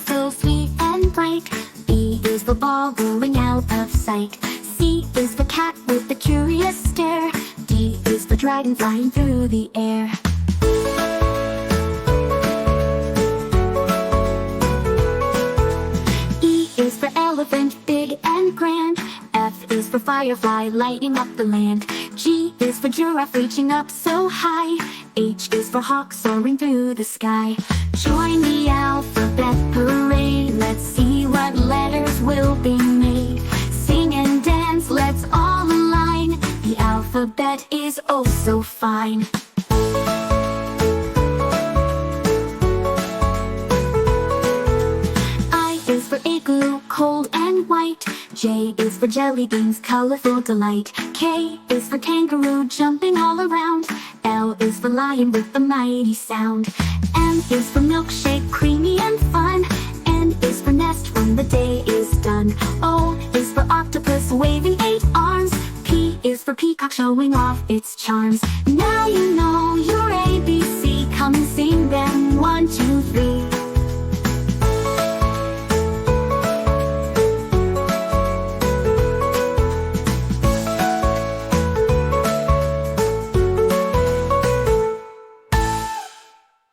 so sweet and bright. B is for ball rolling out of sight. C is for cat with the curious stare. D is for dragon flying through the air. E is for elephant, big and grand. F is for firefly lighting up the land. G is for giraffe reaching up so high. H is for hawk soaring through the sky. Join the alphabet parade. Let's see what letters will be made. Sing and dance, let's all align. The alphabet is oh so fine. I is for igloo, cold and white. J is for jelly beans, colorful delight. K is for kangaroo, jumping all around. L is for lion with the mighty sound. M is for milkshake, creamy and fun. N is for nest when the day is done. O is for octopus, waving 8 arms. P is for peacock, showing off its charms. Now you know